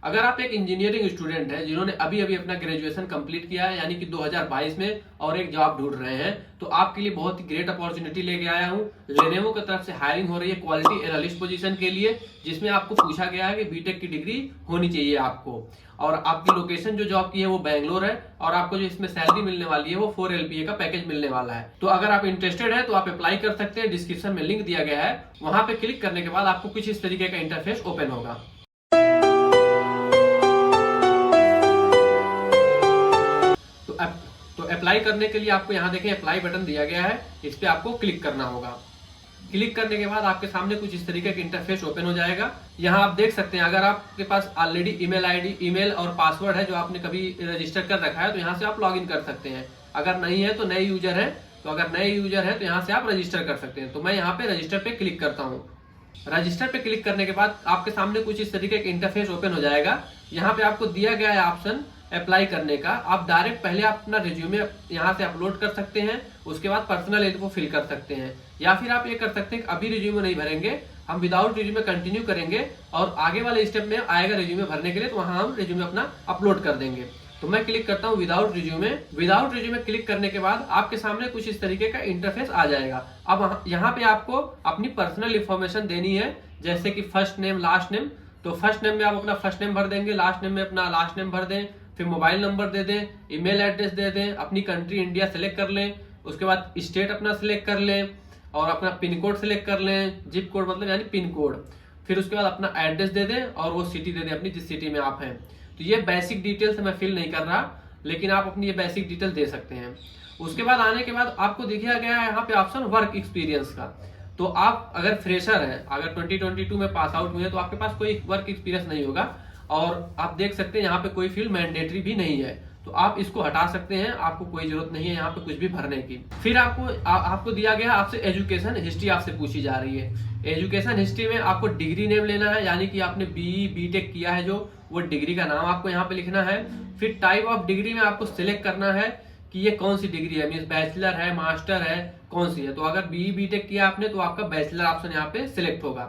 अगर आप एक इंजीनियरिंग स्टूडेंट हैं जिन्होंने अभी अभी अपना ग्रेजुएशन कंप्लीट किया है यानी कि 2022 में और एक जॉब ढूंढ रहे हैं तो आपके लिए बहुत ही ग्रेट अपॉर्चुनिटी लेके आया हूं। लेनोवो की तरफ से हायरिंग हो रही है क्वालिटी एनालिस्ट पोजीशन के लिए, जिसमें आपको पूछा गया है कि बीटेक की डिग्री होनी चाहिए आपको, और आपकी लोकेशन जो जॉब की है वो बैंगलोर है, और आपको जो इसमें सैलरी मिलने वाली है वो 4 LPA का पैकेज मिलने वाला है। तो अगर आप इंटरेस्टेड है तो आप अप्लाई कर सकते हैं। डिस्क्रिप्शन में लिंक दिया गया है, वहां पे क्लिक करने के बाद आपको कुछ इस तरीके का इंटरफेस ओपन होगा। तो अप्लाई करने के लिए आपको यहाँ देखें अप्लाई बटन दिया गया है, इस पे आपको क्लिक करना होगा। क्लिक करने के बाद आपके सामने कुछ इस तरीके का इंटरफेस ओपन हो जाएगा। यहाँ आप देख सकते हैं अगर आपके पास ऑलरेडी ईमेल आईडी, ईमेल और पासवर्ड है जो आपने कभी रजिस्टर कर रखा है तो यहाँ से आप लॉगिन कर सकते हैं। अगर नहीं है तो नए यूजर है, तो अगर नए यूजर है तो यहाँ से आप रजिस्टर कर सकते हैं। तो मैं यहाँ पे रजिस्टर पे क्लिक करता हूँ। रजिस्टर पे क्लिक करने के बाद आपके सामने कुछ इस तरीके का इंटरफेस ओपन हो जाएगा। यहाँ पे आपको दिया गया है ऑप्शन अप्लाई करने का। आप डायरेक्ट पहले आप अपना रिज्यूमे यहाँ से अपलोड कर सकते हैं, उसके बाद पर्सनल इन्फो फिल कर सकते हैं, या फिर आप ये कर सकते हैं कि अभी रिज्यूमे नहीं भरेंगे, हम विदाउट रिज्यूमे कंटिन्यू करेंगे और आगे वाले स्टेप में आएगा रिज्यूमे भरने के लिए तो वहां हम रिज्यूमे अपना अपलोड कर देंगे। तो मैं क्लिक करता हूँ without resume. Without resume click करने के बाद आपके सामने कुछ इस तरीके का इंटरफेस आ जाएगा। अब यहाँ पे आपको अपनी पर्सनल इंफॉर्मेशन देनी है, जैसे कि फर्स्ट नेम लास्ट नेम। तो फर्स्ट नेम में आप अपना फर्स्ट नेम भर देंगे, लास्ट नेम में अपना लास्ट नेम भर दें, फिर मोबाइल नंबर दे दें, ईमेल एड्रेस दे दें, अपनी कंट्री इंडिया सेलेक्ट कर लें, उसके बाद स्टेट अपना सिलेक्ट कर लें और अपना पिन कोड सिलेक्ट कर लें, जिप कोड मतलब यानी पिन कोड। फिर उसके बाद अपना एड्रेस दे दें और वो सिटी दे दें अपनी जिस सिटी में आप हैं। तो ये बेसिक डिटेल्स मैं फिल नहीं कर रहा, लेकिन आप अपनी ये बेसिक डिटेल दे सकते हैं। उसके बाद आने के बाद आपको दिखाया गया है यहाँ पे ऑप्शन वर्क एक्सपीरियंस का। तो आप अगर फ्रेशर हैं, अगर 2022 में पास आउट हुए हैं तो आपके पास कोई वर्क एक्सपीरियंस नहीं होगा, और आप देख सकते हैं यहाँ पे कोई फील्ड मैंडेटरी भी नहीं है, तो आप इसको हटा सकते हैं, आपको कोई जरूरत नहीं है यहाँ पे कुछ भी भरने की। फिर आपको दिया गया आपसे एजुकेशन हिस्ट्री आपसे पूछी जा रही है। एजुकेशन हिस्ट्री में आपको डिग्री नेम लेना है, यानी कि आपने बीई बीटेक किया है जो, वो डिग्री का नाम आपको यहाँ पे लिखना है। फिर टाइप ऑफ डिग्री में आपको सिलेक्ट करना है कि ये कौन सी डिग्री है, मीन्स बैचलर है, मास्टर है, कौन सी है। तो अगर बीई बीटेक किया आपने तो आपका बैचलर ऑप्शन यहाँ पे सिलेक्ट होगा।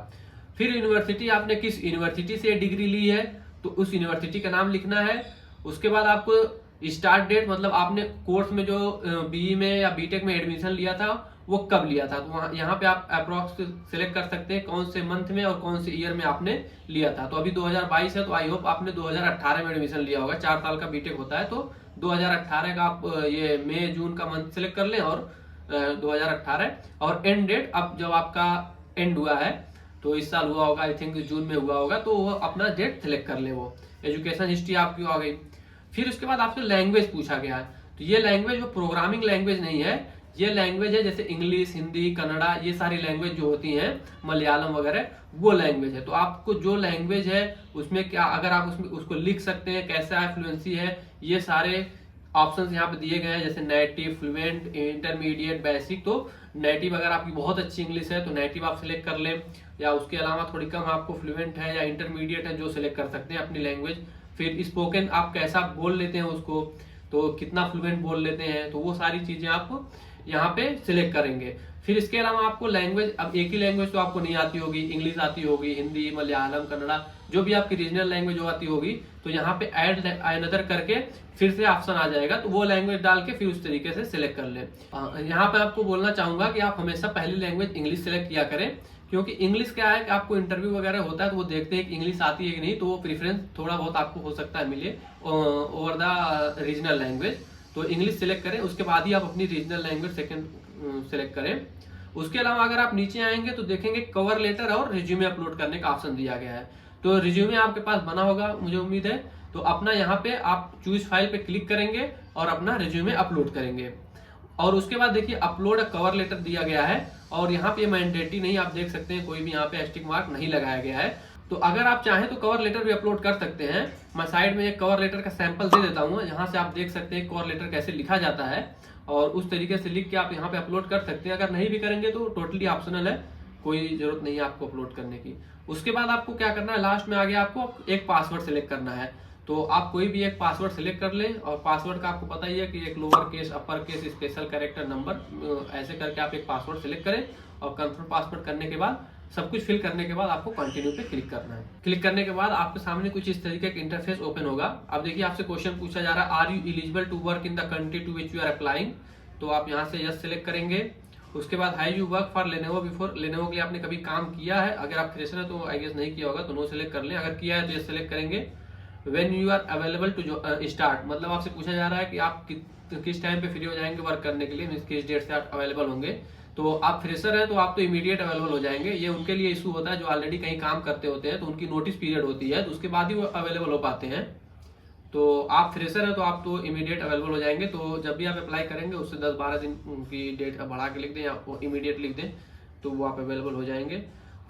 फिर यूनिवर्सिटी, आपने किस यूनिवर्सिटी से डिग्री ली है तो उस यूनिवर्सिटी का नाम लिखना है। उसके बाद आपको स्टार्ट डेट, मतलब आपने कोर्स में जो बीई में या बीटेक में एडमिशन लिया था वो कब लिया था, तो यहाँ पे आप अप्रोक्स सिलेक्ट कर सकते हैं कौन से मंथ में और कौन से ईयर में आपने लिया था। तो अभी 2022 है तो आई होप आपने 2018 में एडमिशन लिया होगा, 4 साल का बीटेक होता है, तो 2018 का आप ये मई जून का मंथ सिलेक्ट कर लें और 2018 और एंड डेट अब जब आपका एंड हुआ है तो इस साल हुआ होगा, आई थिंक जून में हुआ होगा, तो वो अपना डेट सिलेक्ट कर ले। वो एजुकेशन हिस्ट्री आपकी आ गई। फिर उसके बाद आपसे लैंग्वेज पूछा गया है, तो ये लैंग्वेज वो प्रोग्रामिंग लैंग्वेज नहीं है, ये लैंग्वेज है जैसे इंग्लिश, हिंदी, कन्नड़ा, ये सारी लैंग्वेज जो होती हैं, मलयालम वगैरह, वो लैंग्वेज है। तो आपको जो लैंग्वेज है उसमें क्या, अगर आप उसमें उसको लिख सकते हैं, कैसा है, फ्लुएंसी है, ये सारे ऑप्शंस यहाँ पे दिए गए हैं, जैसे नेटिव, फ्लुएंट, इंटरमीडिएट, बेसिक। तो नेटिव अगर आपकी बहुत अच्छी इंग्लिश है तो नेटिव आप सिलेक्ट कर लें, या उसके अलावा थोड़ी कम आपको फ्लुएंट है या इंटरमीडिएट है जो सिलेक्ट कर सकते हैं अपनी लैंग्वेज। फिर स्पोकन आप कैसा बोल लेते हैं उसको, तो कितना फ्लुएंट बोल लेते हैं, तो वो सारी चीजें आप यहाँ पे सिलेक्ट करेंगे। फिर इसके अलावा आपको लैंग्वेज, अब एक ही लैंग्वेज तो आपको नहीं आती होगी, इंग्लिश आती होगी, हिंदी, मलयालम, कन्नड़ा, जो भी आपकी रीजनल लैंग्वेज जो आती होगी, तो यहाँ पे ऐड अनदर करके फिर से ऑप्शन आ जाएगा, तो वो लैंग्वेज डाल के फिर उस तरीके से सिलेक्ट कर लें। यहाँ पे आपको बोलना चाहूंगा कि आप हमेशा पहली लैंग्वेज इंग्लिश सिलेक्ट किया करें, क्योंकि इंग्लिश क्या है कि आपको इंटरव्यू वगैरह होता है तो वो देखते हैं कि इंग्लिश आती है कि नहीं, तो वो प्रेफरेंस थोड़ा बहुत आपको हो सकता है मिले ओवर द रीजनल लैंग्वेज। तो इंग्लिश सिलेक्ट करें, उसके बाद ही आप अपनी रीजनल लैंग्वेज सेकंड सिलेक्ट करें। उसके अलावा अगर आप नीचे आएंगे तो देखेंगे कवर लेटर और रिज्यूमे अपलोड करने का ऑप्शन दिया गया है। तो रिज्यूमे आपके पास बना होगा मुझे उम्मीद है, तो अपना यहाँ पे आप चूज फाइल पे क्लिक करेंगे और अपना रिज्यूमे अपलोड करेंगे। और उसके बाद देखिए अपलोड कवर लेटर दिया गया है, और यहाँ पे मैंडेटरी नहीं, आप देख सकते हैं कोई भी यहाँ पे एस्टिक मार्क नहीं लगाया गया है। तो अगर आप चाहें तो कवर लेटर भी अपलोड कर सकते हैं। मैं साइड में एक कवर लेटर का सैंपल दे देता हूँ, यहाँ से आप देख सकते हैं कवर लेटर कैसे लिखा जाता है, और उस तरीके से लिख के आप यहाँ पे अपलोड कर सकते हैं। अगर नहीं भी करेंगे तो टोटली ऑप्शनल है, कोई जरूरत नहीं है आपको अपलोड करने की। उसके बाद आपको क्या करना है, लास्ट में आगे आपको एक पासवर्ड सिलेक्ट करना है। तो आप कोई भी एक पासवर्ड सिलेक्ट कर लें, और पासवर्ड का आपको पता ही है कि एक lower case, upper case, special character, number, ऐसे करके आप एक पासवर्ड सिलेक्ट करें, और कंफर्म पासवर्ड करने के बाद सब कुछ फिल करने के बाद आपको कंटिन्यू पे क्लिक करना है। क्लिक करने के बाद आपके सामने कुछ इस तरीके का इंटरफेस ओपन होगा। अब देखिए आपसे क्वेश्चन पूछा जा रहा है, are you eligible to work in the country to which you are applying. तो आप यहाँ से यस सेलेक्ट करेंगे। उसके बाद have you work for Lenovo before, Lenovo के लिए आपने कभी काम किया है? अगर आप फ्रेशर है तो आई गेस नहीं किया होगा, तो नो सेलेक्ट कर लें। अगर किया है तो यस सेलेक्ट करेंगे। When you are available to start, मतलब आपसे पूछा जा रहा है कि आप किस टाइम पे फ्री हो जाएंगे वर्क करने के लिए, मीन्स किस डेट से आप अवेलेबल होंगे। तो आप फ्रेशर हैं तो आप तो इमीडिएट अवेलेबल हो जाएंगे। ये उनके लिए इशू होता है जो ऑलरेडी कहीं काम करते होते हैं, तो उनकी नोटिस पीरियड होती है, तो उसके बाद ही वो अवेलेबल हो पाते हैं। तो आप फ्रेशर हैं तो आप तो इमीडिएट अवेलेबल हो जाएंगे। तो जब भी आप अप्लाई करेंगे उससे 10-12 दिन की डेट बढ़ा के लिख दें या इमीडिएट लिख दें, तो वो आप अवेलेबल हो जाएंगे।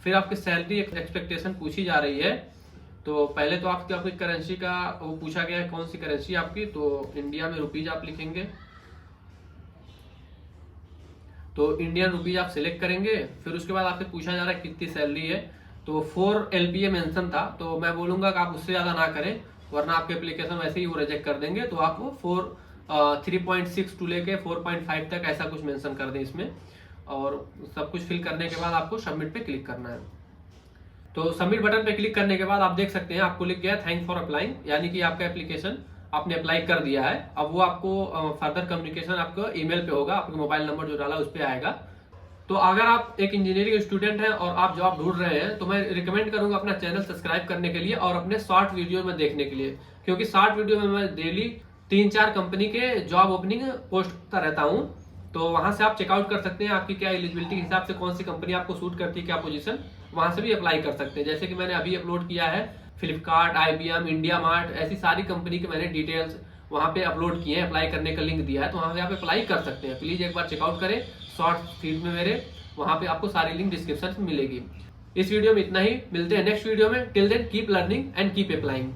फिर आपकी सैलरी एक्सपेक्टेशन पूछी जा रही है। तो पहले तो आपकी अपनी करेंसी का वो पूछा गया है, कौन सी करेंसी आपकी, तो इंडिया में रुपीज आप लिखेंगे। तो इंडियन रुपीज आप सिलेक्ट करेंगे। फिर उसके बाद आपसे पूछा जा रहा है कितनी सैलरी है, तो 4 LPA मेंशन था, तो मैं बोलूंगा कि आप उससे ज्यादा ना करें, वरना आपके एप्लीकेशन वैसे ही वो रिजेक्ट कर देंगे। तो आप 3.6 टू लेके 4.5 तक ऐसा कुछ मेंशन कर दें इसमें। और सब कुछ फिल करने के बाद आपको सबमिट पे क्लिक करना है। तो सबमिट बटन पे क्लिक करने के बाद आप देख सकते हैं आपको लिख गया थैंक फॉर अप्लाइंग, यानी कि आपका एप्लीकेशन आपने अप्लाई कर दिया है। अब वो आपको फर्दर कम्युनिकेशन आपको ईमेल पे होगा, आपका मोबाइल नंबर जो डाला उस पर आएगा। तो अगर आप एक इंजीनियरिंग स्टूडेंट हैं और आप जॉब ढूंढ रहे हैं, तो मैं रिकमेंड करूंगा अपना चैनल सब्सक्राइब करने के लिए और अपने शॉर्ट वीडियो में देखने के लिए, क्योंकि शॉर्ट वीडियो में मैं डेली 3-4 कंपनी के जॉब ओपनिंग पोस्ट करता रहता हूँ। तो वहां से आप चेकआउट कर सकते हैं आपकी क्या एलिजिबिलिटी के हिसाब से कौन सी कंपनी आपको सूट करती है, क्या पोजीशन, वहां से भी अप्लाई कर सकते हैं। जैसे कि मैंने अभी अपलोड किया है फ्लिपकार्ट, IBM, इंडिया मार्ट, ऐसी सारी कंपनी के मैंने डिटेल्स वहां पे अपलोड किए हैं, अप्लाई करने का लिंक दिया है, तो वहां पे आप अप्लाई कर सकते हैं। प्लीज एक बार चेकआउट करें शॉर्ट फीड में मेरे, वहां पे आपको सारी लिंक डिस्क्रिप्शन में मिलेगी। इस वीडियो में इतना ही, मिलते हैं नेक्स्ट वीडियो में। Till then keep learning and keep applying.